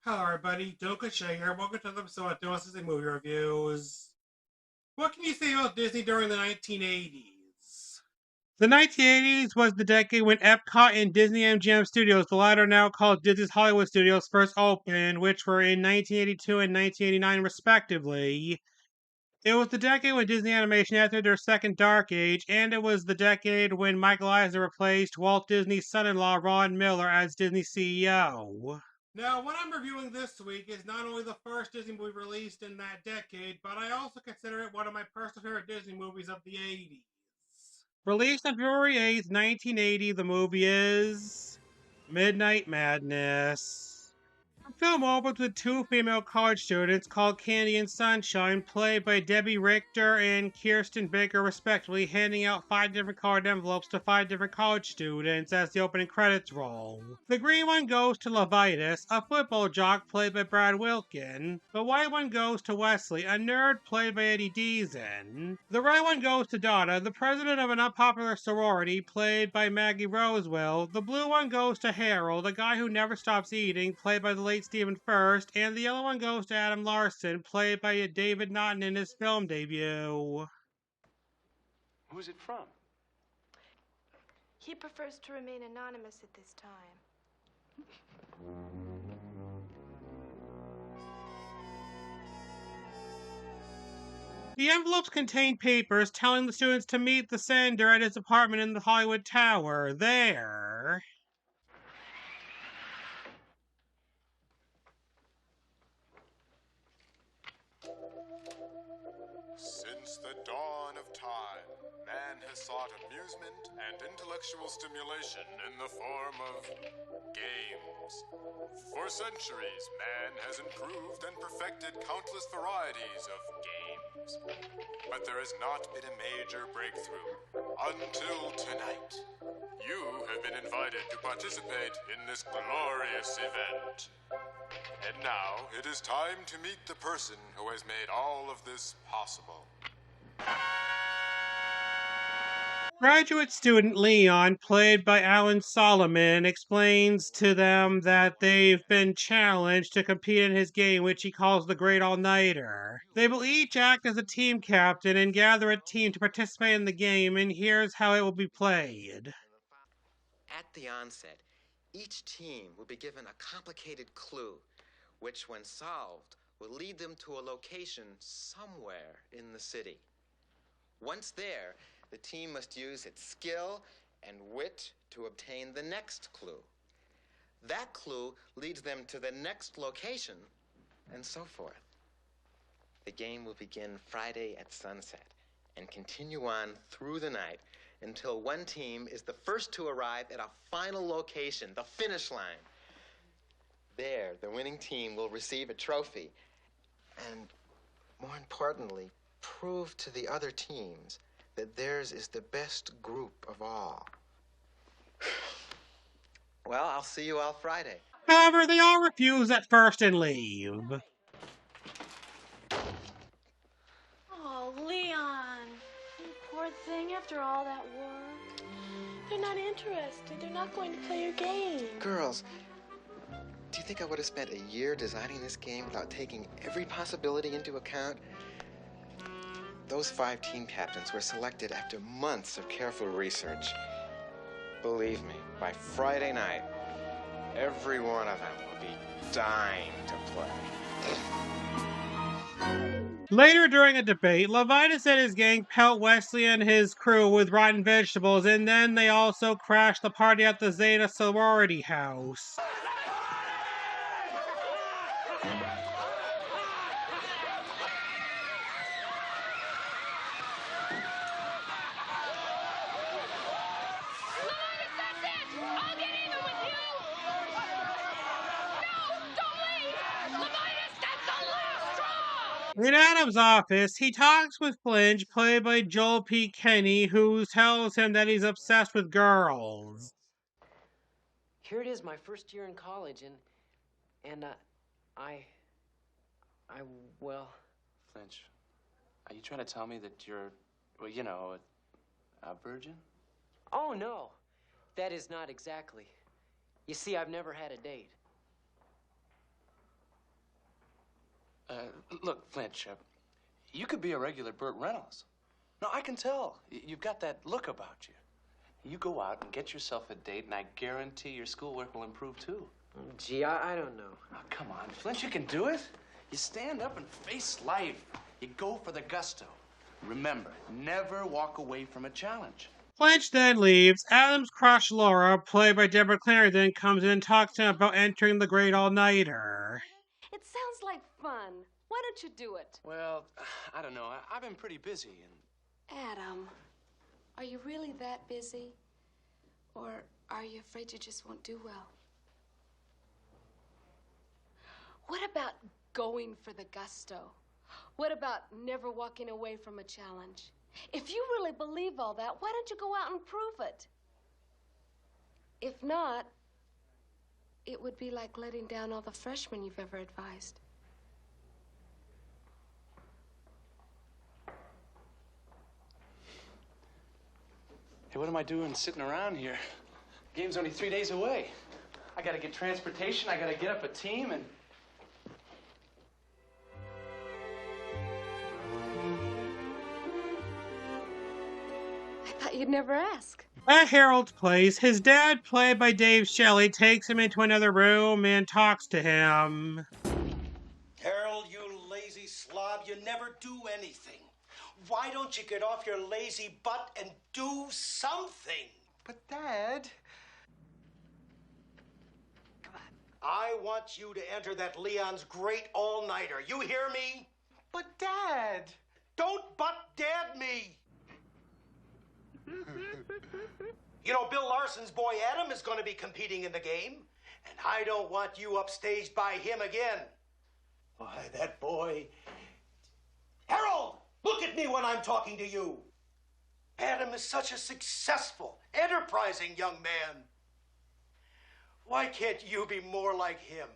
Hello, everybody. Doka Shay here. Welcome to another episode of Doing Disney Movie Reviews. What can you say about Disney during the 1980s? The 1980s was the decade when Epcot and Disney MGM Studios, the latter now called Disney's Hollywood Studios, first opened, which were in 1982 and 1989 respectively. It was the decade when Disney Animation entered their second dark age, and it was the decade when Michael Eisner replaced Walt Disney's son-in-law Ron Miller as Disney CEO. Now, what I'm reviewing this week is not only the first Disney movie released in that decade, but I also consider it one of my personal favorite Disney movies of the 80s. Released on February 8th, 1980, the movie is Midnight Madness. The film opens with two female college students called Candy and Sunshine, played by Debbie Richter and Kirsten Baker, respectively, handing out 5 different colored envelopes to 5 different college students as the opening credits roll. The green one goes to Levitas, a football jock played by Brad Wilkin. The white one goes to Wesley, a nerd played by Eddie Deason. The red one goes to Donna, the president of an unpopular sorority played by Maggie Rosewell. The blue one goes to Harold, a guy who never stops eating, played by the late Stephen Furst, and the yellow one goes to Adam Larson, played by David Naughton in his film debut. Who's it from? He prefers to remain anonymous at this time. The envelopes contain papers telling the students to meet the sender at his apartment in the Hollywood Tower. There. Since the dawn of time, man has sought amusement and intellectual stimulation in the form of games. For centuries, man has improved and perfected countless varieties of games. But there has not been a major breakthrough until tonight. You have been invited to participate in this glorious event. And now, it is time to meet the person who has made all of this possible. Graduate student Leon, played by Alan Solomon, explains to them that they've been challenged to compete in his game, which he calls the Great All-Nighter. They will each act as a team captain and gather a team to participate in the game, and here's how it will be played. At the onset, each team will be given a complicated clue, which, when solved, will lead them to a location somewhere in the city. Once there, the team must use its skill and wit to obtain the next clue. That clue leads them to the next location, and so forth. The game will begin Friday at sunset and continue on through the night until one team is the first to arrive at a final location, the finish line. There, the winning team will receive a trophy and, more importantly, prove to the other teams that theirs is the best group of all. Well, I'll see you all Friday. However, they all refuse at first and leave. Oh, Leon. You poor thing, after all that work. They're not interested. They're not going to play your game. Girls, do you think I would have spent a year designing this game without taking every possibility into account? Those 5 team captains were selected after months of careful research. Believe me, by Friday night, every one of them will be dying to play. Later during a debate, Levitas and his gang pelt Wesley and his crew with rotten vegetables, and then they also crash the party at the Zeta sorority house. In Adam's office, he talks with Flinch, played by Joel P. Kenny, who tells him that he's obsessed with girls. Here it is, my first year in college, and I, well, Flinch, are you trying to tell me that you're, well, you know, a virgin? oh no, that is not exactly. You see, I've never had a date. Look, Flinch, you could be a regular Burt Reynolds. No, I can tell. You've got that look about you. You go out and get yourself a date, and I guarantee your schoolwork will improve, too. Gee, I don't know. Oh, come on, Flinch, you can do it. You stand up and face life. You go for the gusto. Remember, never walk away from a challenge. Flinch then leaves. Adam's crush Laura, played by Deborah Clarendon, comes in and talks to him about entering the Great All-Nighter. It sounds like fun. Why don't you do it? Well, I don't know. I've been pretty busy, and... Adam, are you really that busy? Or are you afraid you just won't do well? What about going for the gusto? What about never walking away from a challenge? If you really believe all that, why don't you go out and prove it? If not, it would be like letting down all the freshmen you've ever advised. Hey, what am I doing sitting around here? Game's only 3 days away. I gotta get transportation, I gotta get up a team, and... I thought you'd never ask. At Harold's place, his dad, played by Dave Shelley, takes him into another room and talks to him. Harold, you lazy slob, you never do anything. Why don't you get off your lazy butt and do something? But, Dad... I want you to enter that Leon's great all-nighter. You hear me? But, Dad... Don't but-dad me! You know, Bill Larson's boy Adam is going to be competing in the game, and I don't want you upstaged by him again. Why, that boy... Harold, look at me when I'm talking to you. Adam is such a successful, enterprising young man. Why can't you be more like him?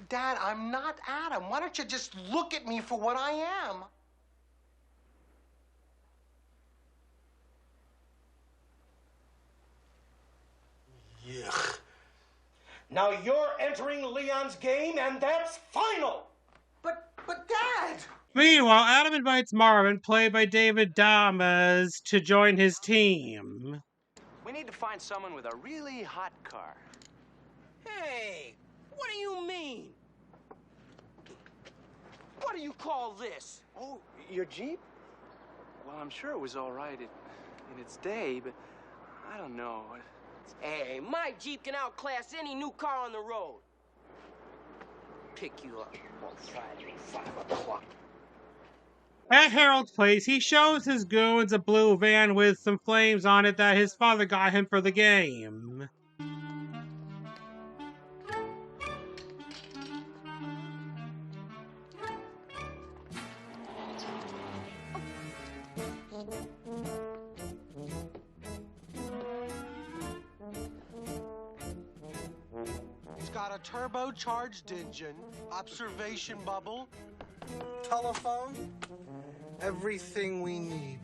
Dad, I'm not Adam. Why don't you just look at me for what I am? Yuck. Now you're entering Leon's game, and that's final. But Dad! Meanwhile, Adam invites Marvin, played by David Damas, to join his team. We need to find someone with a really hot car. Hey, what do you mean? What do you call this? Oh, your Jeep? Well, I'm sure it was all right in its day, but I don't know. Hey, my Jeep can outclass any new car on the road. Pick you up on Friday, 5 o'clock. At Harold's place, he shows his goons a blue van with some flames on it that his father got him for the game. It's got a turbocharged engine, observation bubble, telephone, everything we need.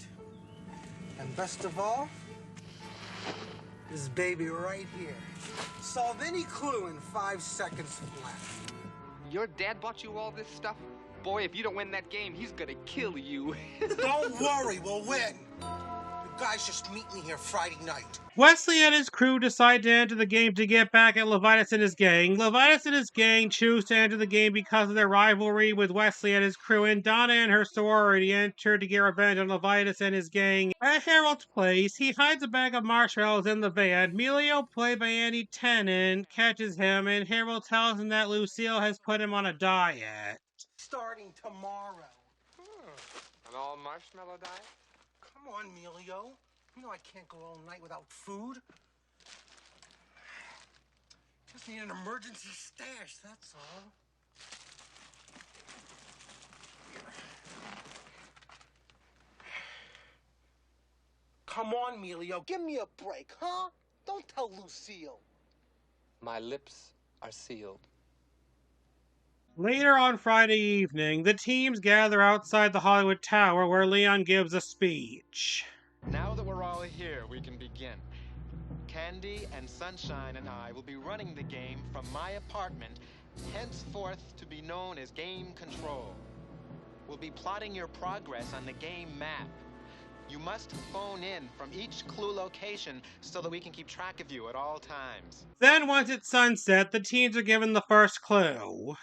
And best of all, this baby right here. Solve any clue in 5 seconds flat. Your dad bought you all this stuff? Boy, if you don't win that game, he's gonna kill you. Don't worry, we'll win. You guys just meet me here Friday night. Wesley and his crew decide to enter the game to get back at Levitas and his gang. Levitas and his gang choose to enter the game because of their rivalry with Wesley and his crew, and Donna and her sorority enter to get revenge on Levitas and his gang. At Harold's place, he hides a bag of marshmallows in the van. Melio, played by Andy Tennant, catches him, and Harold tells him that Lucille has put him on a diet. Starting tomorrow. An all marshmallow diet? Come on, Melio. You know I can't go all night without food. Just need an emergency stash, that's all. Come on, Melio. Give me a break, huh? Don't tell Lucille. My lips are sealed. Later on Friday evening, the teams gather outside the Hollywood Tower where Leon gives a speech. Now that we're all here, we can begin. Candy and Sunshine and I will be running the game from my apartment henceforth to be known as Game Control. We'll be plotting your progress on the game map. You must phone in from each clue location so that we can keep track of you at all times. Then, once it's sunset, the teams are given the first clue.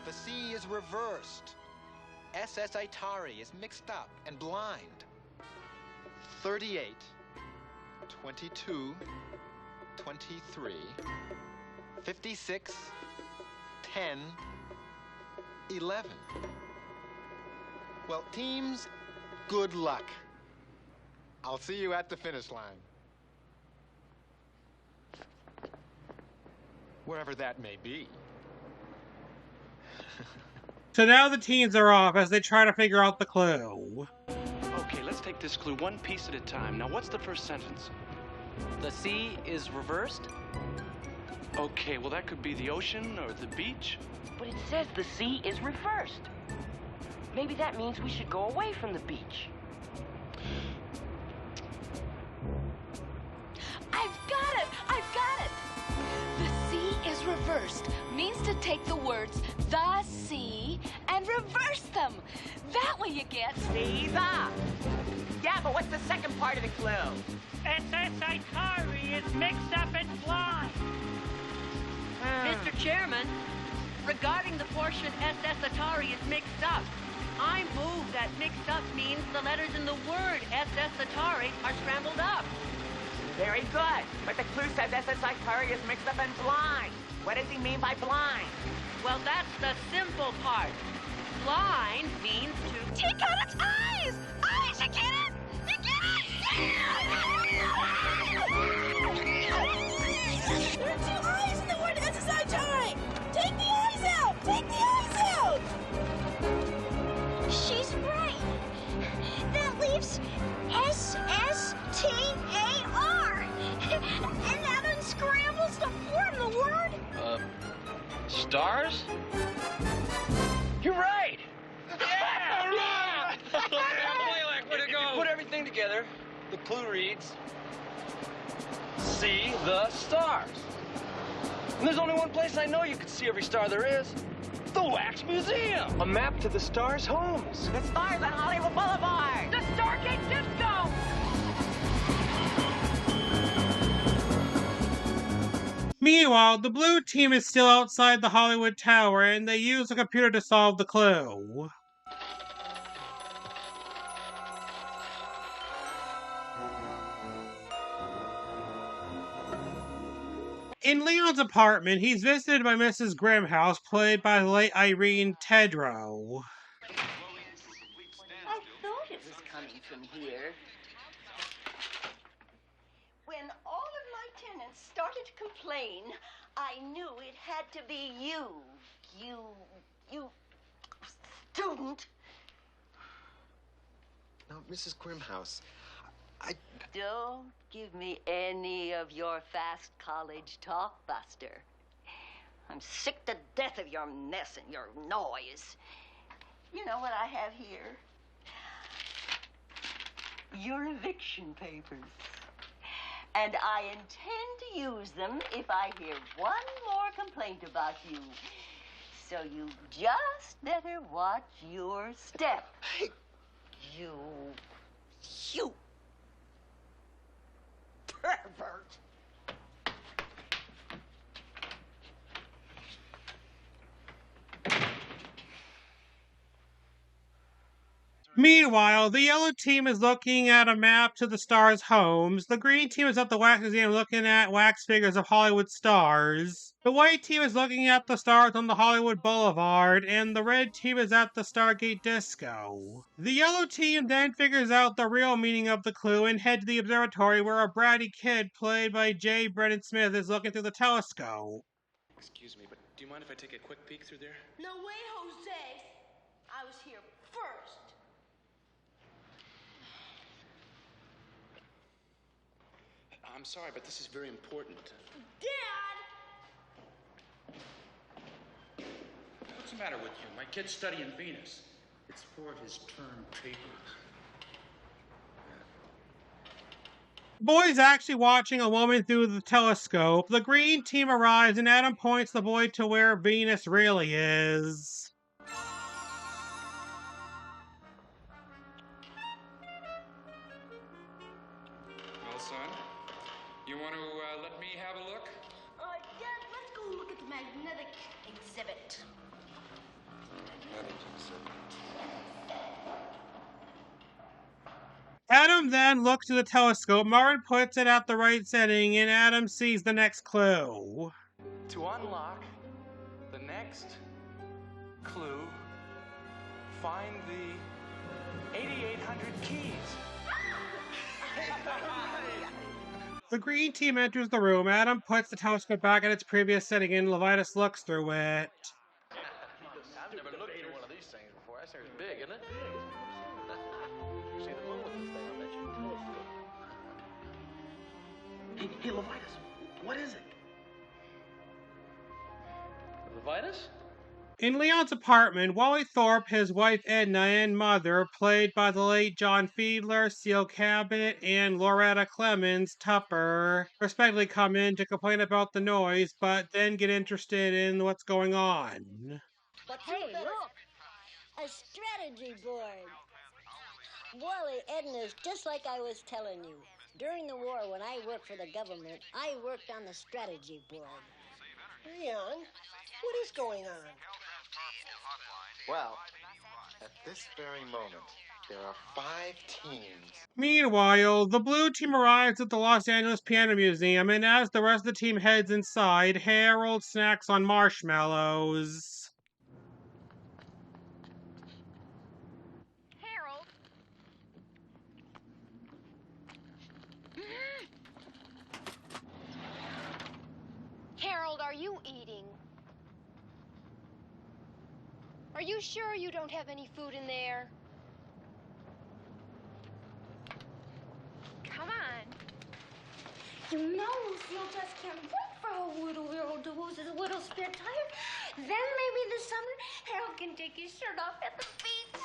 The C is reversed. SS Itari is mixed up and blind. 38, 22, 23, 56, 10, 11. Well, teams, good luck. I'll see you at the finish line. Wherever that may be. So now the teens are off as they try to figure out the clue. Okay, let's take this clue one piece at a time. Now, what's the first sentence? The C is reversed? Okay, well, that could be the ocean or the beach. But it says the sea is reversed. Maybe that means we should go away from the beach. I've got it! I've got it! The sea is reversed means to take the words the sea and reverse them. That way you get See the. Yeah, but what's the second part of the clue? SS Itari is mixed up and blind. Mr. Chairman, regarding the portion SS Atari is mixed up, I move that mixed up means the letters in the word SS Atari are scrambled up. Very good. But the clue says SS Itari is mixed up and blind. What does he mean by blind? Well, that's the simple part. Blind means to take out its eyes! Eyes, you get it? You get it? There are two eyes in the word SS Itari! Take the eyes out! Take the eyes out! She's right. That leaves SSTAR. And that unscrambles the form the word. Stars? You're right! Yeah! Lilac, way to go! Put everything together. The clue reads, see the stars. And there's only one place I know you can see every star there is. The Wax Museum. A map to the stars' homes. The stars on Hollywood Boulevard. the Stargate Disco! Meanwhile, the blue team is still outside the Hollywood Tower and they use a computer to solve the clue. In Leon's apartment, he's visited by Mrs. Grimhouse, played by the late Irene Tedrow. I thought it was coming from here. When all of my tenants started to complain, I knew it had to be you. You student. Now, Mrs. Grimhouse, Don't give me any of your fast college talk, Buster. I'm sick to death of your mess and your noise. You know what I have here? Your eviction papers. And I intend to use them if I hear one more complaint about you. So you just better watch your step. You pervert. Meanwhile, the yellow team is looking at a map to the stars' homes, the green team is at the Wax Museum looking at wax figures of Hollywood stars, the white team is looking at the stars on the Hollywood Boulevard, and the red team is at the Stargate Disco. The yellow team then figures out the real meaning of the clue and head to the observatory where a bratty kid played by J. Brennan Smith is looking through the telescope. Excuse me, but do you mind if I take a quick peek through there? No way, Jose. I was here first. I'm sorry, but this is very important. Dad! What's the matter with you? My kid's studying Venus. It's for his term paper. The boy's actually watching a woman through the telescope. The green team arrives and Adam points the boy to where Venus really is. Well, son, you want to let me have a look? Dad, let's go look at the magnetic exhibit. Adam then looks to the telescope. Martin puts it at the right setting, and Adam sees the next clue. To unlock the next clue, find the 8,800 keys. The green team enters the room. Adam puts the telescope back at its previous setting, and Levitas looks through it. I've never looked through one of these things before. That thing's big, isn't it? See the moon with this thing, I bet you. Hey, Levitas, what is it? Levitas? In Leon's apartment, Wally Thorpe, his wife Edna, and mother, played by the late John Fiedler, Seal Cabot, and Loretta Clemens Tupper, respectively come in to complain about the noise, but then get interested in what's going on. But hey, look! A strategy board! Wally, Edna's just like I was telling you. During the war, when I worked for the government, I worked on the strategy board. Leon, what is going on? Well, at this very moment, there are 5 teams. Meanwhile, the blue team arrives at the Los Angeles Piano Museum, and as the rest of the team heads inside, Harold snacks on marshmallows. Harold? Harold, are you eating? Are you sure you don't have any food in there? Come on. You know Lucille just can't wait for her little Harold to lose his little spare tire. Then maybe this summer, Harold can take his shirt off at the beach.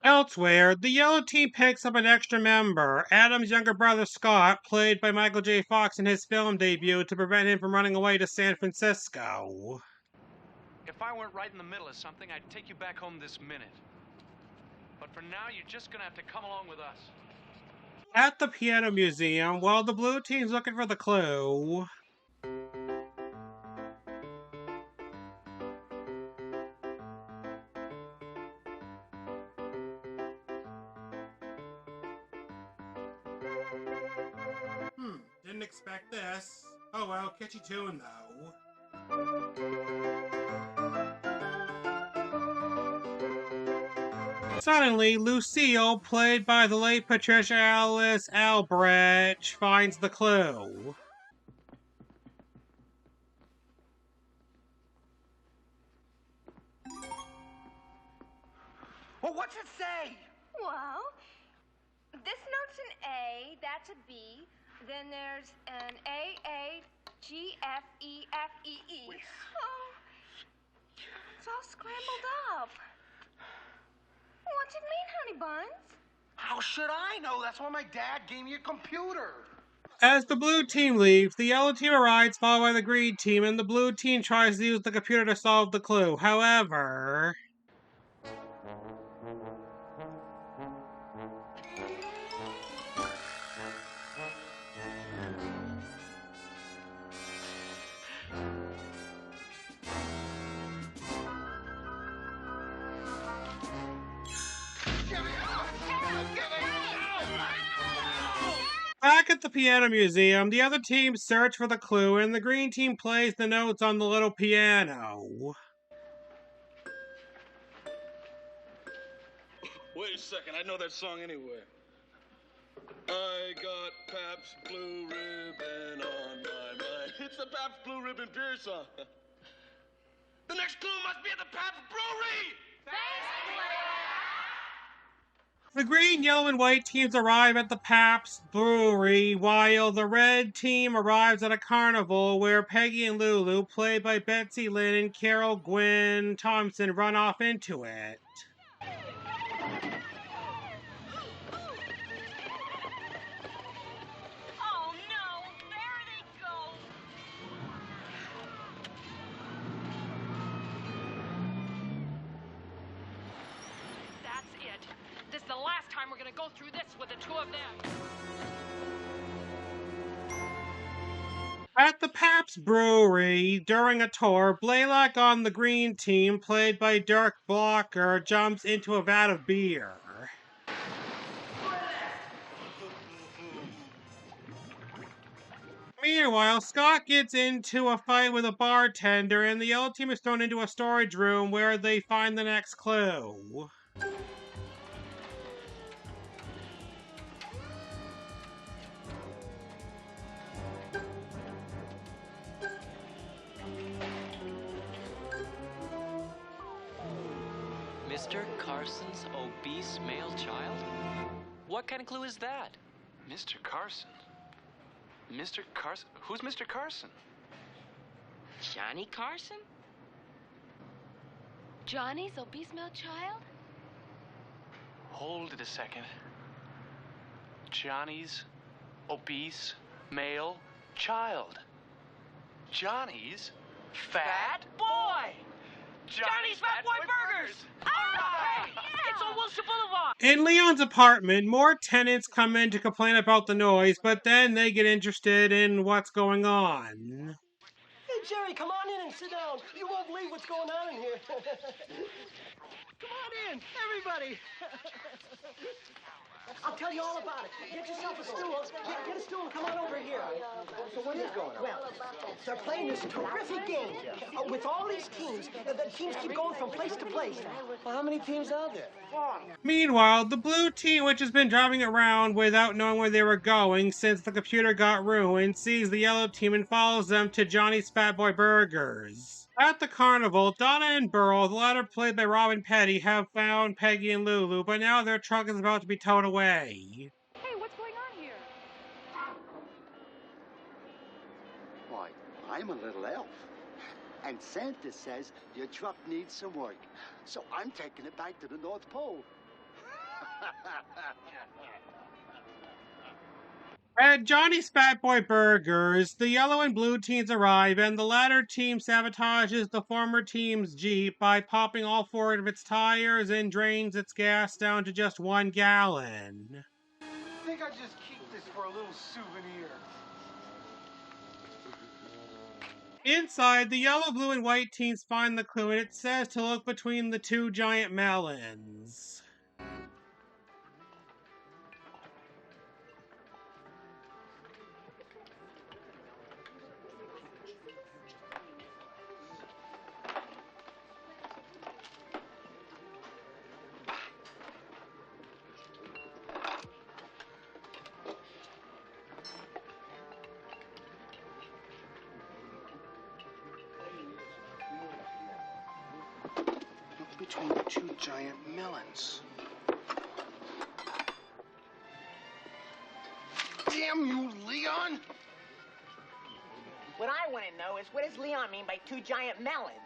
Elsewhere, the yellow team picks up an extra member, Adam's younger brother Scott, played by Michael J. Fox in his film debut, to prevent him from running away to San Francisco. If I weren't right in the middle of something, I'd take you back home this minute. But for now, you're just gonna have to come along with us. At the Piano Museum, while the blue team's looking for the clue, didn't expect this. Oh well, catchy tune though. Suddenly, Lucille, played by the late Patricia Alice Albrecht, finds the clue. Well, what's it say? Well, this note's an A, that's a B, then there's an A, A, G, F, E, F, E, E. Oh, it's all scrambled up. What's it mean, honey buns? How should I know? That's why my dad gave me a computer. As the blue team leaves, the yellow team arrives, followed by the green team, and the blue team tries to use the computer to solve the clue. However, back at the Piano Museum, the other team search for the clue, and the green team plays the notes on the little piano. Wait a second, I know that song anyway. I got Pabst Blue Ribbon on my mind. It's the Pabst Blue Ribbon beer song. The next clue must be at the Pabst Brewery! The green, yellow, and white teams arrive at the Pabst Brewery, while the red team arrives at a carnival where Peggy and Lulu, played by Betsy Lynn and Carol Gwen Thompson, run off into it. gonna go through this with the two of them. At the Pabst Brewery, during a tour, Blaylock on the green team, played by Dirk Blocker, jumps into a vat of beer. Meanwhile, Scott gets into a fight with a bartender, and the yellow team is thrown into a storage room where they find the next clue. Mr. Carson's obese male child? What kind of clue is that? Mr. Carson? Mr. Carson? Who's Mr. Carson? Johnny Carson? Johnny's obese male child? Hold it a second. Johnny's obese male child. Johnny's fat boy! Johnny's Fat Boy Burgers! Hey, it's on Wilshire Boulevard! In Leon's apartment, more tenants come in to complain about the noise, but then they get interested in what's going on. Hey, Jerry, come on in and sit down. You won't believe what's going on in here. Come on in, everybody. I'll tell you all about it. Get yourself a stool. Get a stool and come on over here. So what is going on? Well, they're playing this terrific game with all these teams. The teams keep going from place to place. Well, how many teams are there? Meanwhile, the blue team, which has been driving around without knowing where they were going since the computer got ruined, sees the yellow team and follows them to Johnny's Fat Boy Burgers. At the carnival, Donna and Burl, the latter played by Robin Petty, have found Peggy and Lulu, but now their truck is about to be towed away. Hey, what's going on here? Why, I'm a little elf. And Santa says your truck needs some work. So I'm taking it back to the North Pole. At Johnny's Fat Boy Burgers, the yellow and blue teams arrive, and the latter team sabotages the former team's Jeep by popping all four of its tires and drains its gas down to just 1 gallon. I think I'll just keep this for a little souvenir. Inside, the yellow, blue, and white teams find the clue, and it says to look between the 2 giant melons. Between the 2 giant melons. Damn you, Leon! What I want to know is, what does Leon mean by 2 giant melons?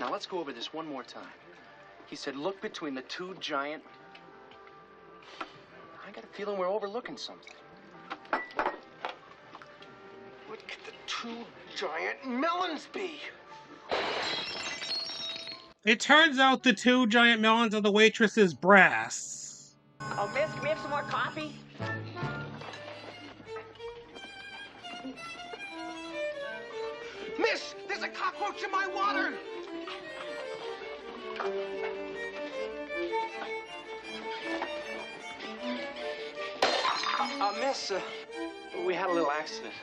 Now let's go over this one more time. He said, look between the 2 giant... I got a feeling we're overlooking something. What could the 2 giant melons be? It turns out the 2 giant melons are the waitress's breasts. Oh, miss, can we have some more coffee? Miss, there's a cockroach in my water! Miss, we had a little accident.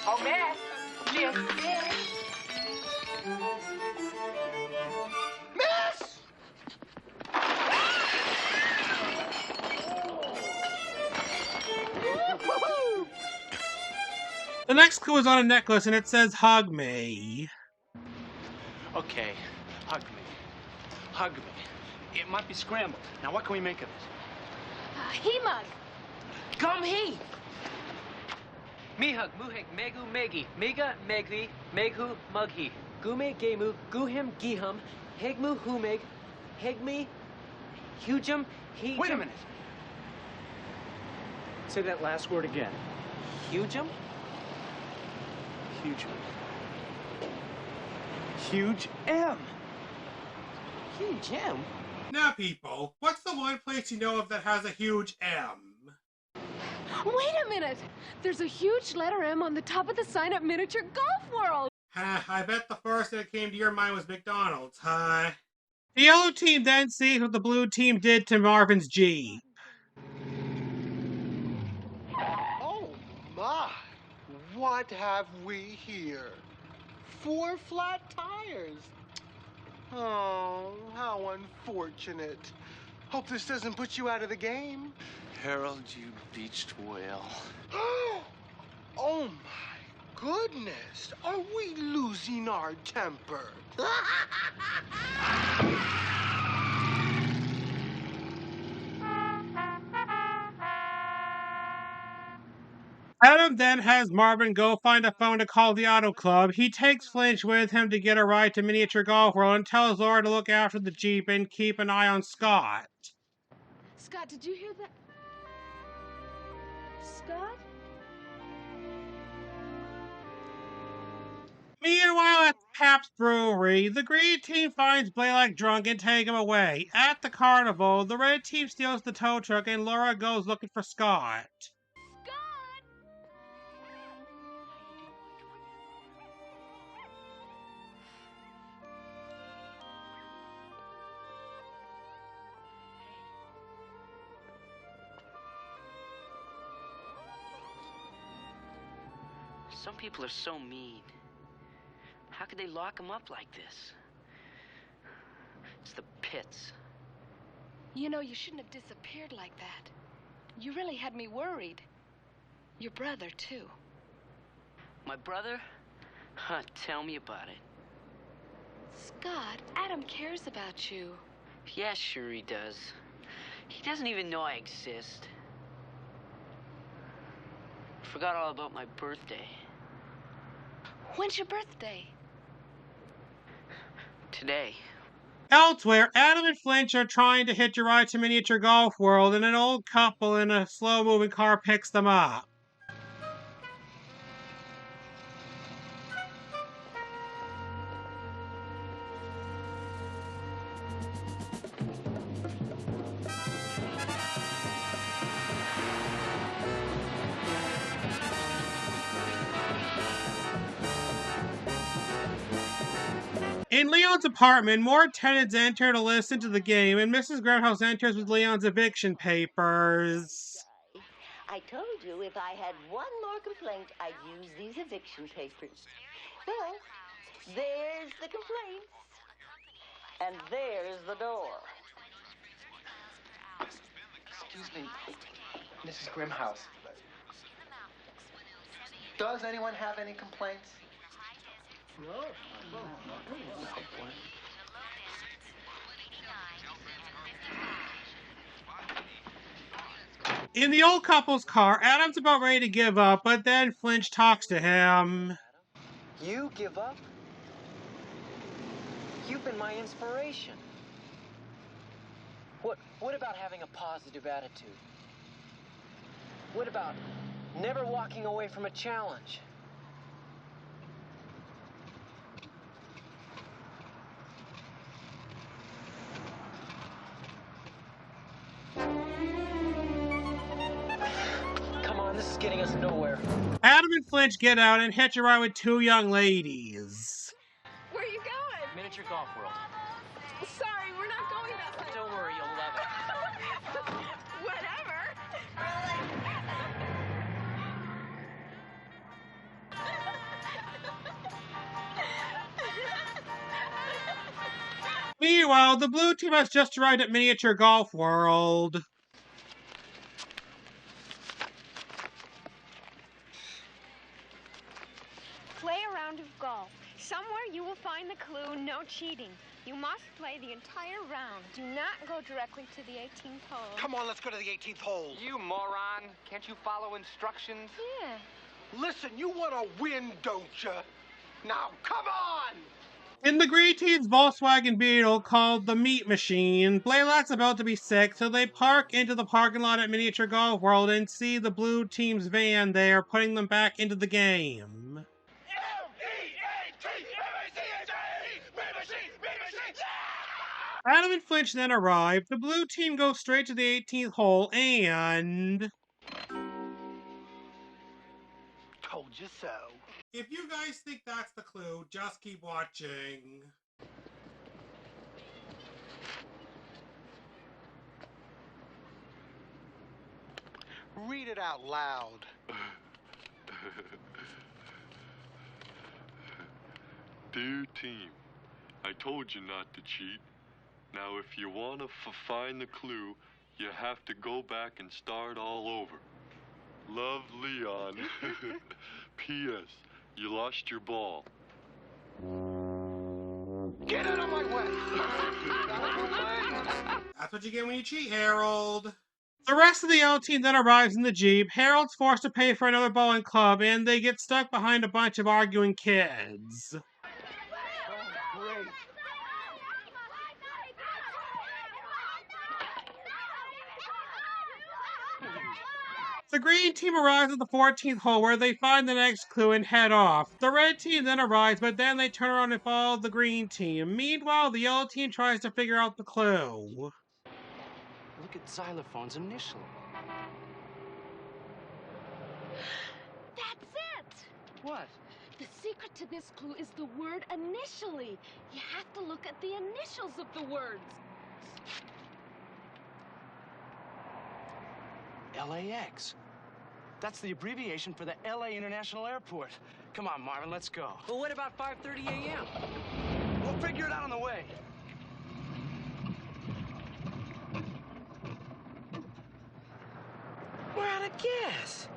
Oh, miss! Miss! Miss! The next clue is on a necklace, and it says, hug me. Okay, hug me. Hug me. It might be scrambled. Now, what can we make of it? He mug. Come he! Mihug, Muheg, Megu, Megi, Mega, Megli, Meghu, Mughi, Gume, Gemu, Guhim, Gihum, Hegmu, Humeg, Hegmi, Hujum, He. Wait a minute. Say that last word again. Hujum? Hujum. Huge M. Huge M? Now, people, what's the one place you know of that has a huge M? Wait a minute! There's a huge letter M on the top of the sign at Miniature Golf World! I bet the first thing that came to your mind was McDonald's, huh? The yellow team then sees what the blue team did to Marvin's Jeep. Oh my! What have we here? 4 flat tires. Oh, how unfortunate. Hope this doesn't put you out of the game. Harold, you beached whale. Oh my goodness. Are we losing our temper? Adam then has Marvin go find a phone to call the auto club. He takes Flinch with him to get a ride to Miniature Golf World and tells Laura to look after the Jeep and keep an eye on Scott. Scott, did you hear that? Scott? Meanwhile, at Pabst Brewery, the green team finds Blaylock drunk and take him away. At the carnival, the red team steals the tow truck and Laura goes looking for Scott. Some people are so mean. How could they lock him up like this? It's the pits. You know, you shouldn't have disappeared like that. You really had me worried. Your brother, too. My brother? Huh, tell me about it. Scott, Adam cares about you. Yeah, sure he does. He doesn't even know I exist. Forgot all about my birthday. When's your birthday? Today. Elsewhere, Adam and Flinch are trying to hitch a ride to Miniature Golf World, and an old couple in a slow-moving car picks them up. In Leon's apartment, more tenants enter to listen to the game, and Mrs. Greenhouse enters with Leon's eviction papers. I told you if I had one more complaint, I'd use these eviction papers. Well, there's the complaint. And there's the door. Excuse me, Mrs. Grimhouse. Does anyone have any complaints? No. In the old couple's car, Adam's about ready to give up, but then Flinch talks to him. You give up? You've been my inspiration. What about having a positive attitude? What about never walking away from a challenge? Come on, this is getting us nowhere. Adam and Flinch get out and hitch a ride with two young ladies. Where are you going? Miniature Golf World. Sorry, we're not going that way. Don't worry, you'll love it. Whatever. Meanwhile, the blue team has just arrived at Miniature Golf World. Play a round of golf. Somewhere you will find the clue, no cheating. You must play the entire round. Do not go directly to the 18th hole. Come on, let's go to the 18th hole. You moron. Can't you follow instructions? Yeah. Listen, you want to win, don't you? Now, come on! In the green team's Volkswagen Beetle called the Meat Machine, Blaylock's about to be sick, so they park into the parking lot at Miniature Golf World and see the blue team's van there, putting them back into the game. Adam and Flinch then arrive. The blue team goes straight to the 18th hole and... Told you so. If you guys think that's the clue, just keep watching. Read it out loud. Dear team, I told you not to cheat. Now, if you want to find the clue, you have to go back and start all over. Love, Leon. P.S. You lost your ball. Get out of my way! That's what you get when you cheat, Harold. The rest of the yellow team then arrives in the Jeep. Harold's forced to pay for another bowling club, and they get stuck behind a bunch of arguing kids. Oh, great. The green team arrives at the 14th hole where they find the next clue and head off. The red team then arrives, but then they turn around and follow the green team. Meanwhile, the yellow team tries to figure out the clue. Look at Xylophon's initial. That's it! What? The secret to this clue is the word initially. You have to look at the initials of the words. LAX. That's the abbreviation for the LA International Airport. Come on, Marvin, let's go. Well, what about 5:30 a.m.? We'll figure it out on the way. We're out of gas.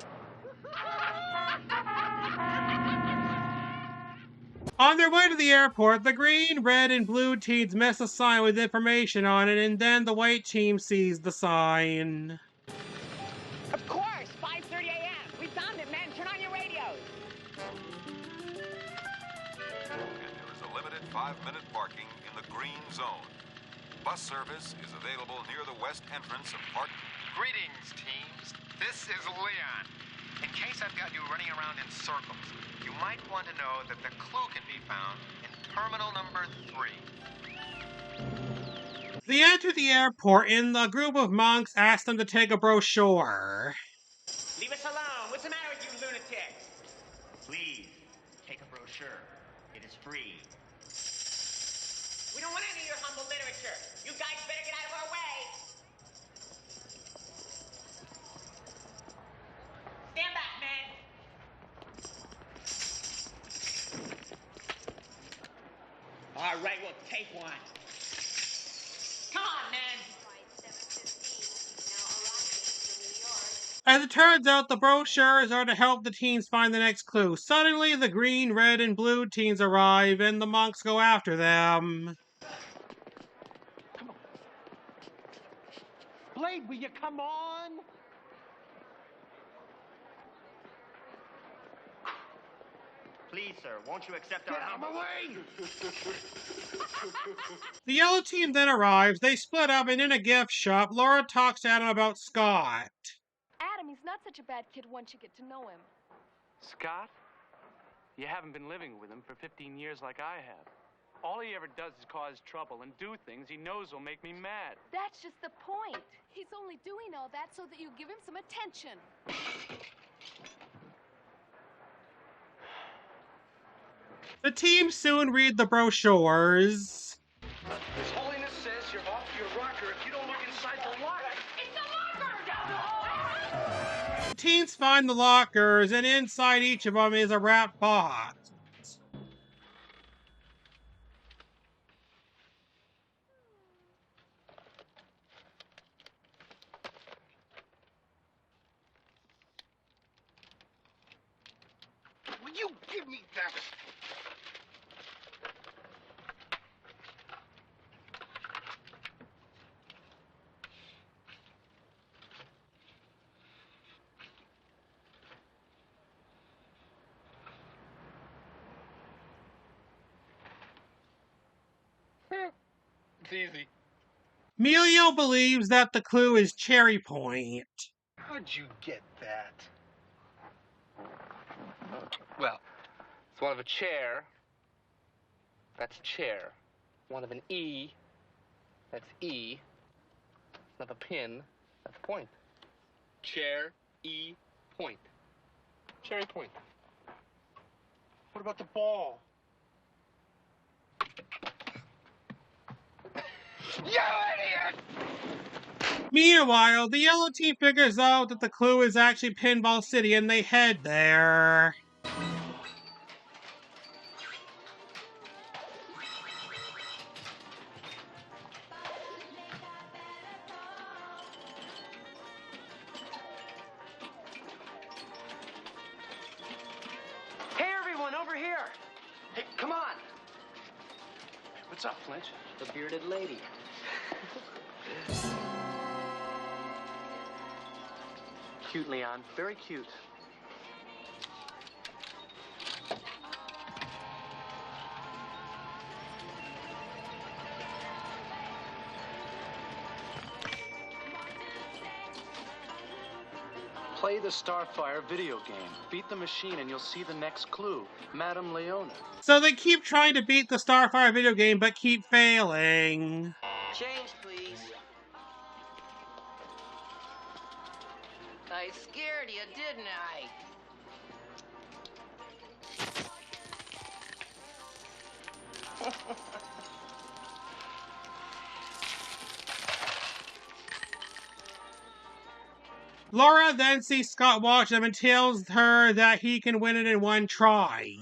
On their way to the airport, the green, red, and blue teams miss a sign with information on it, and then the white team sees the sign. Of course, 5:30 a.m. We found it, men. Turn on your radios. And there is a limited 5-minute parking in the green zone. Bus service is available near the west entrance of Park. Greetings, teams. This is Leon. In case I've got you running around in circles, you might want to know that the clue can be found in terminal number 3. They enter the airport, and the group of monks ask them to take a brochure. Leave us alone. What's the matter with you lunatics? Please, take a brochure. It is free. We don't want any of your humble literature. You guys better get out of our way. Stand back, men. All right, we'll take one. Come on, men. As it turns out, the brochures are to help the teams find the next clue. Suddenly, the green, red, and blue teams arrive, and the monks go after them. Blade, will you come on? Please, sir, won't you accept our humble... The yellow team then arrives, they split up, and in a gift shop, Laura talks to Adam about Scott. Adam, he's not such a bad kid once you get to know him. Scott? You haven't been living with him for 15 years like I have. All he ever does is cause trouble and do things he knows will make me mad. That's just the point. He's only doing all that so that you give him some attention. The team soon read the brochures. His Holiness says you're off your rocker if you don't look inside the locker. It's the locker! The teens find the lockers, and inside each of them is a wrapped box. Will you give me that? It's easy. Emilio believes that the clue is Cherry Point. How'd you get that? Well, it's one of a chair. That's chair. One of an E. That's E. Not the pin. That's point. Chair, E, point. Cherry point. What about the ball? You idiot! Meanwhile, the yellow team figures out that the clue is actually Pinball City and they head there. Hey, everyone, over here. Hey, come on. What's up, Flinch? The bearded lady. Cute, Leon. Very cute. Play the Starfire video game. Beat the machine and you'll see the next clue. Madame Leona. So they keep trying to beat the Starfire video game, but keep failing. Change, please. I scared you, didn't I? Laura then sees Scott watch them and tells her that he can win it in one try.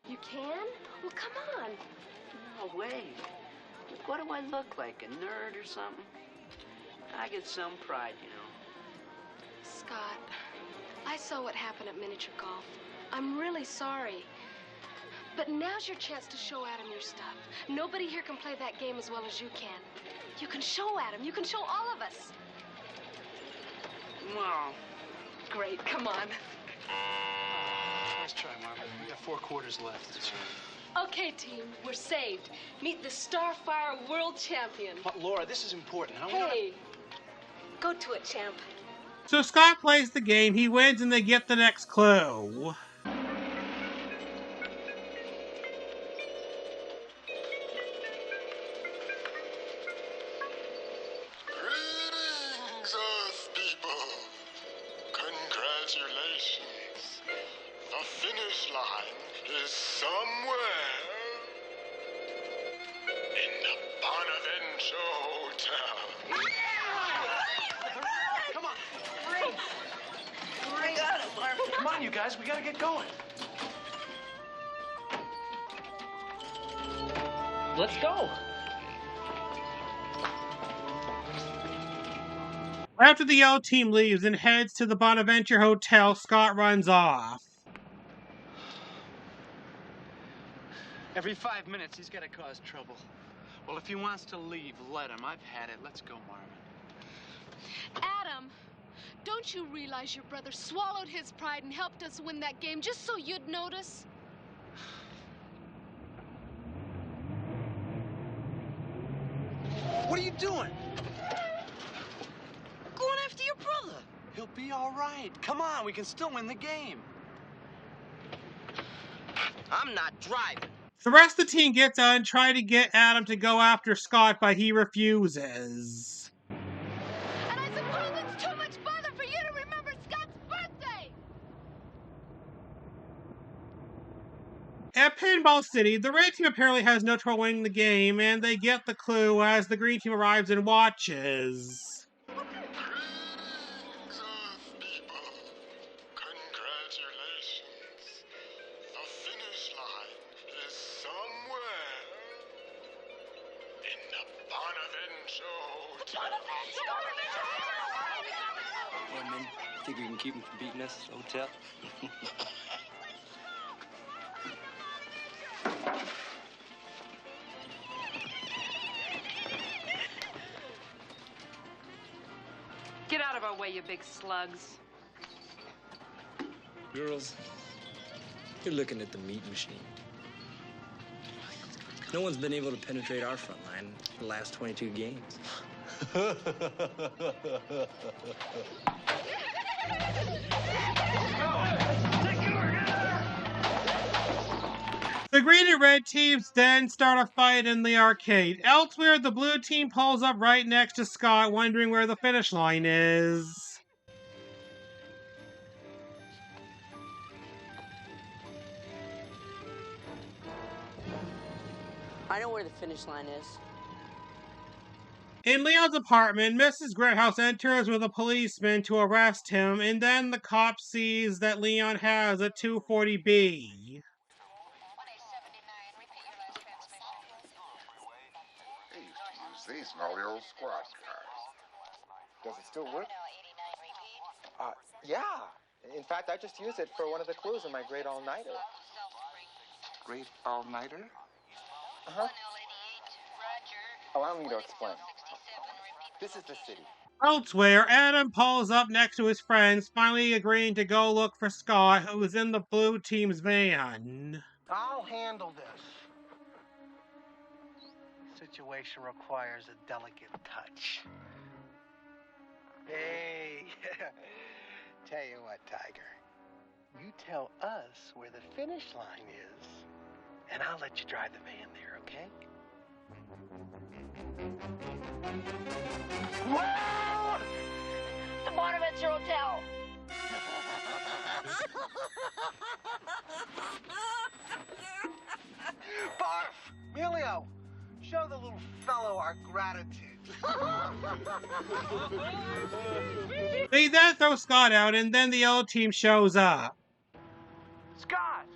You can? Well, come on. No way. What do I look like, a nerd or something? I get some pride, you know. Scott, I saw what happened at miniature golf. I'm really sorry. But now's your chance to show Adam your stuff. Nobody here can play that game as well as you can. You can show Adam. You can show all of us. Well, great. Come on. Nice try, Marvin. We got 4 quarters left. Okay, team. We're saved. Meet the Starfire World Champion. But Laura, this is important. Hey, go to it, champ. So Scott plays the game, he wins, and they get the next clue. Greetings, Earth people. Congratulations. The finish line is somewhere in the Bonaventure Hotel. Come on. I got it, Marvin. Come on, you guys. We gotta get going. let's go. After the yellow team leaves and heads to the Bonaventure Hotel, Scott runs off. Every 5 minutes, he's got to cause trouble. Well, if he wants to leave, let him. I've had it. Let's go, Marvin. Adam, don't you realize your brother swallowed his pride and helped us win that game just so you'd notice? What are you doing? Going after your brother. He'll be all right. Come on, we can still win the game. I'm not driving. The rest of the team gets out and try to get Adam to go after Scott, but he refuses. And I suppose it's too much bother for you to remember Scott's birthday! At Pinball City, the red team apparently has no trouble winning the game, and they get the clue as the green team arrives and watches. Women, think we can keep him from beating us at the hotel? Get out of our way, you big slugs. Girls, you're looking at the meat machine. No one's been able to penetrate our front line the last 22 games. The The green and red teams then start a fight in the arcade. Elsewhere, the blue team pulls up right next to Scott, wondering where the finish line is. I know where the finish line is. In Leon's apartment, Mrs. Grithouse enters with a policeman to arrest him, and then the cop sees that Leon has a 240B. They used to use these in all the old squad cars. Does it still work? Yeah. In fact, I just used it for one of the clues in my Great All-Nighter. Great all-nighter? Uh-huh. Allow me to explain. This is the city. Elsewhere, Adam pulls up next to his friends, finally agreeing to go look for Scott, who is in the blue team's van. I'll handle this. Situation requires a delicate touch. Hey, tell you what, Tiger. You tell us where the finish line is, and I'll let you drive the van there, okay? Whoa! The Bonaventure Hotel. Barf! Emilio, show the little fellow our gratitude. They then throw Scott out, and then the yellow team shows up. Scott!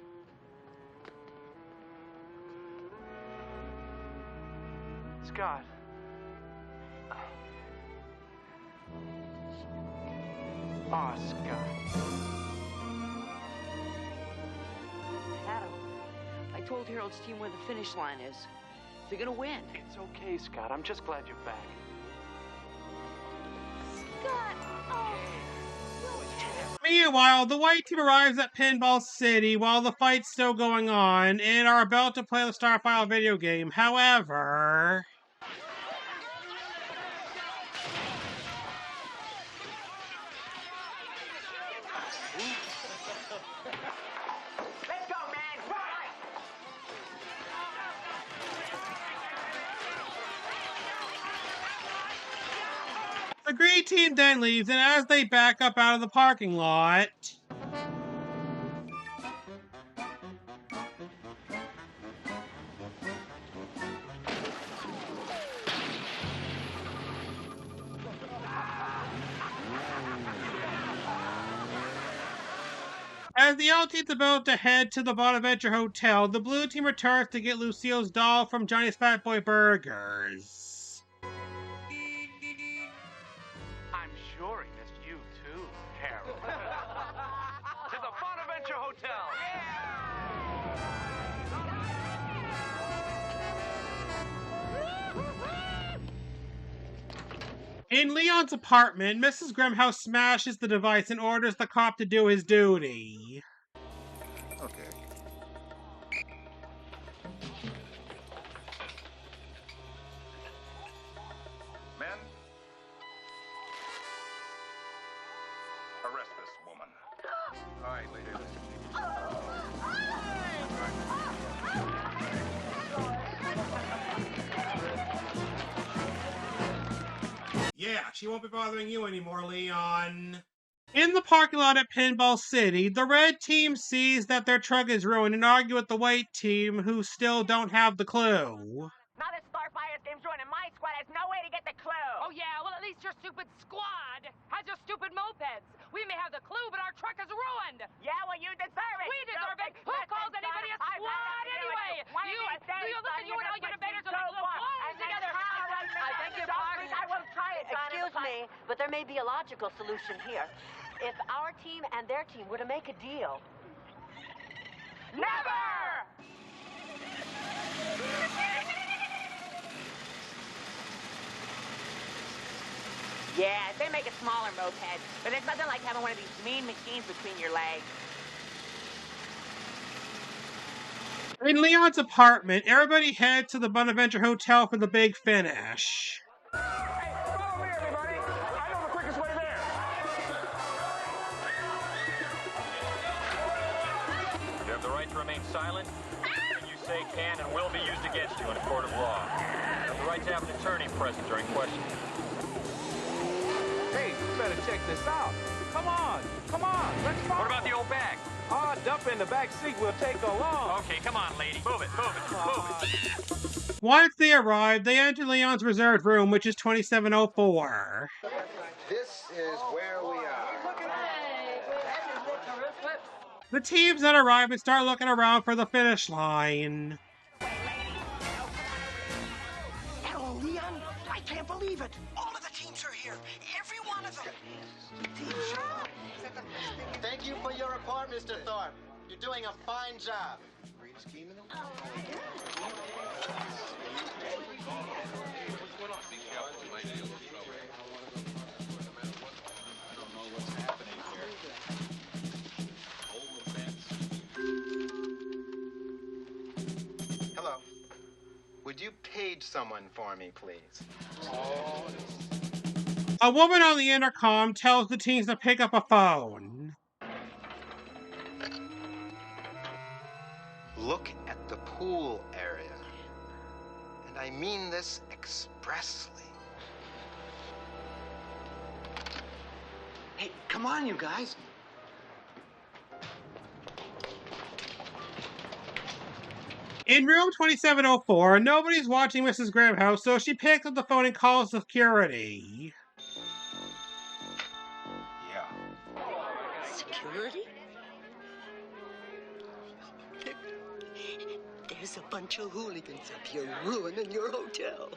Scott. Oh, Scott. Adam, I told Harold's team where the finish line is. They're gonna win. It's okay, Scott. I'm just glad you're back. Scott! Oh. Meanwhile, the white team arrives at Pinball City while the fight's still going on and are about to play the Starfile video game. However... Let's go, man! Right! The green team then leaves, and as they back up out of the parking lot... As the yellow team's about to head to the Bonaventure Hotel, the blue team returns to get Lucille's doll from Johnny's Fat Boy Burgers. I'm sure he missed you too, Harold. To the Bonaventure Hotel! In Leon's apartment, Mrs. Grimhouse smashes the device and orders the cop to do his duty. Okay. Men, arrest this woman. All right, ladies. Yeah, she won't be bothering you anymore, Leon. In the parking lot at Pinball City, the red team sees that their truck is ruined and argue with the white team, who still don't have the clue. Now this Starfire game's ruining my squad has no way to get the clue. Oh, yeah, well, at least your stupid squad has your stupid mopeds. We may have the clue, but our truck is ruined. Yeah, well, you deserve it. We deserve it. Who calls anybody a squad anyway? You listen, you and all your debaters are like little clones together. I think you're I will try it, John. Excuse me, but there may be a logical solution here. If our team and their team were to make a deal... Never! Yeah, they make a smaller moped, but it's nothing like having one of these mean machines between your legs. In Leon's apartment, everybody heads to the Bonaventure Hotel for the big finish. Follow me, everybody. I know the quickest way there. You have the right to remain silent. When you say can and will be used against you in a court of law. You have the right to have an attorney present during questioning. Hey, you better check this out. Come on, let's go. What about the old bag? Oh, dump in the back seat. We'll take along. Okay, come on, lady. Move it. Once they arrive, they enter Leon's reserved room, which is 2704. This is where we are. The teams that arrive and start looking around for the finish line. Hello, Leon. I can't believe it. All of the teams are here. Every one of them. Thank you for your report, Mr. Thorpe. You're doing a fine job. Greatest game in the world. Hello. Would you page someone for me, please? A woman on the intercom tells the teams to pick up a phone. Look at the pool area. And I mean this expressly. Hey, come on, you guys. In room 2704, nobody's watching Mrs. Grabhouse, so she picks up the phone and calls security. Yeah. Security? There's a bunch of hooligans up here ruining your hotel.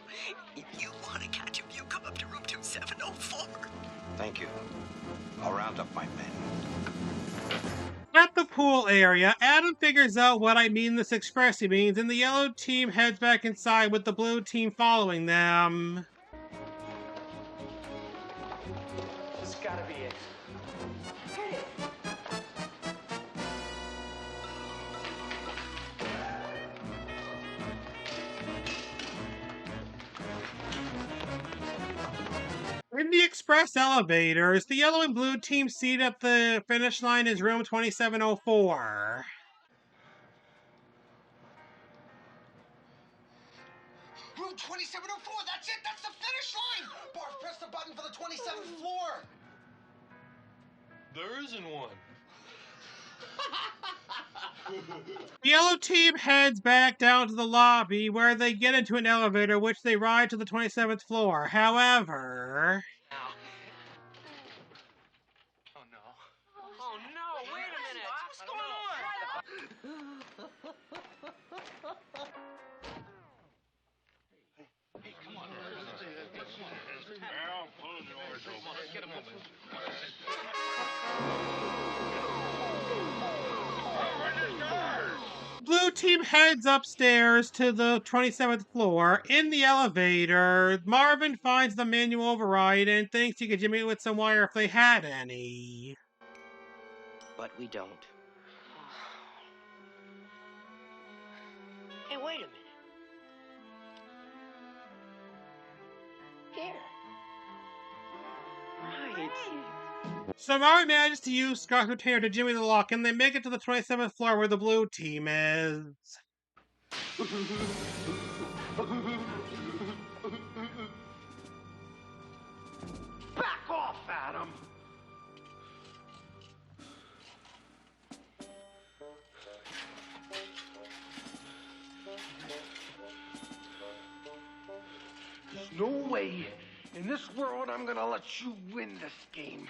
If you want to catch them, you come up to room 2704. Thank you. I'll round up my men. At the pool area, Adam figures out what I mean this expressly means, and the yellow team heads back inside with the blue team following them. This gotta be it. In the express elevators, the yellow and blue team seat at the finish line is room 2704. Room 2704, that's it, that's the finish line! Barf, press the button for the 27th floor! There isn't one. The yellow team heads back down to the lobby where they get into an elevator which they ride to the 27th floor. However... Oh no, wait a minute. What's going on? Hey, come on. Let's get him over. Blue team heads upstairs to the 27th floor. In the elevator, Marvin finds the manual override and thinks he could jimmy it with some wire if they had any. But we don't. Hey, wait a minute. Here. Right. So Marvin manages to use Scott's retainer to jimmy the lock, and they make it to the 27th floor where the blue team is. Back off, Adam! There's no way in this world I'm gonna let you win this game.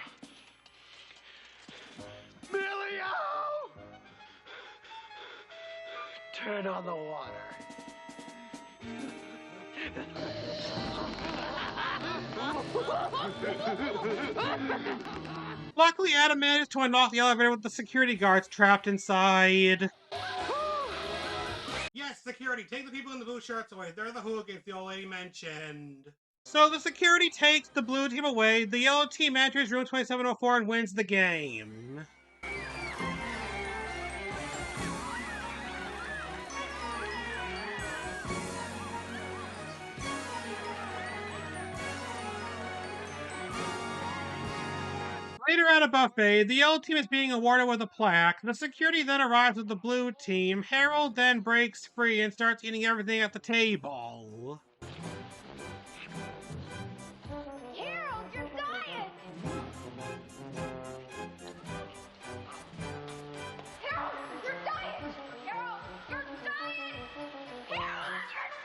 Emilio! Turn on the water. Luckily, Adam managed to unlock the elevator with the security guards trapped inside. Yes, security, take the people in the blue shirts away. They're the hooligans the old lady mentioned. So the security takes the blue team away. The yellow team enters room 2704 and wins the game. Later at a buffet, the yellow team is being awarded with a plaque. The security then arrives with the blue team. Harold then breaks free and starts eating everything at the table. Harold, you're dying! Harold, you're dying! Harold, you're dying! Harold, you're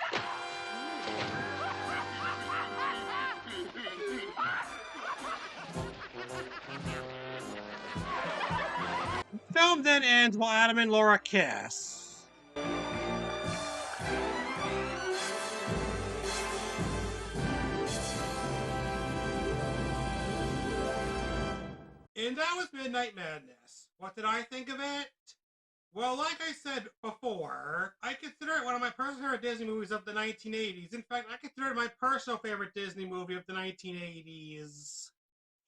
The film then ends while Adam and Laura kiss. And that was Midnight Madness. What did I think of it? Well, like I said before, I consider it one of my personal favorite Disney movies of the 1980s. In fact, I consider it my personal favorite Disney movie of the 1980s.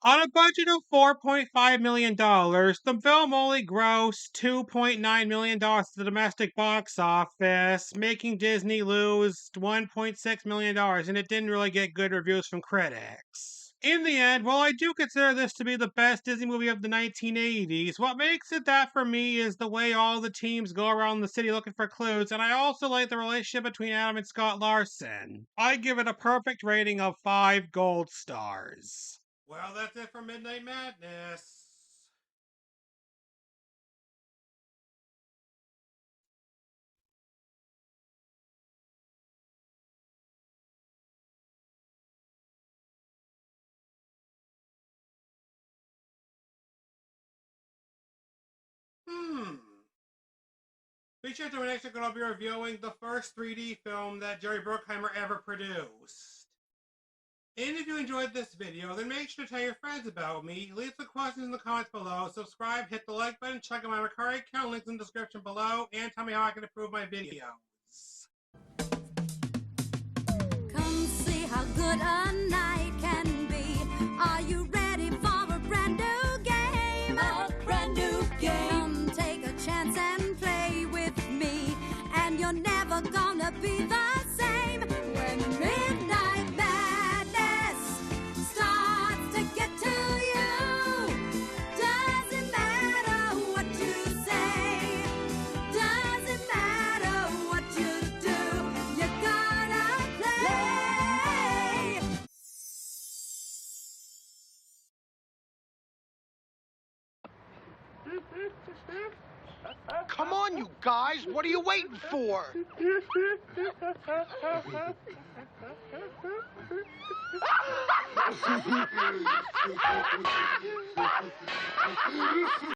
On a budget of $4.5 million, the film only grossed $2.9 million at the domestic box office, making Disney lose $1.6 million, and it didn't really get good reviews from critics. In the end, while I do consider this to be the best Disney movie of the 1980s, what makes it that for me is the way all the teams go around the city looking for clues, and I also like the relationship between Adam and Scott Larson. I give it a perfect rating of 5 gold stars. Well, that's it for Midnight Madness. Be sure to next week I'll be reviewing the first 3D film that Jerry Bruckheimer ever produced. And if you enjoyed this video, then make sure to tell your friends about me, leave some questions in the comments below, subscribe, hit the like button, check out my Mercari account, links in the description below, and tell me how I can improve my videos. Come see how good a night can be. Are you ready for a brand new game? A brand new game. Come take a chance and play with me, and you're never gonna be the same when Midnight Madness starts to get to you. Doesn't matter what you say, doesn't matter what you do, you gotta play. Come on, you guys. What are you waiting for?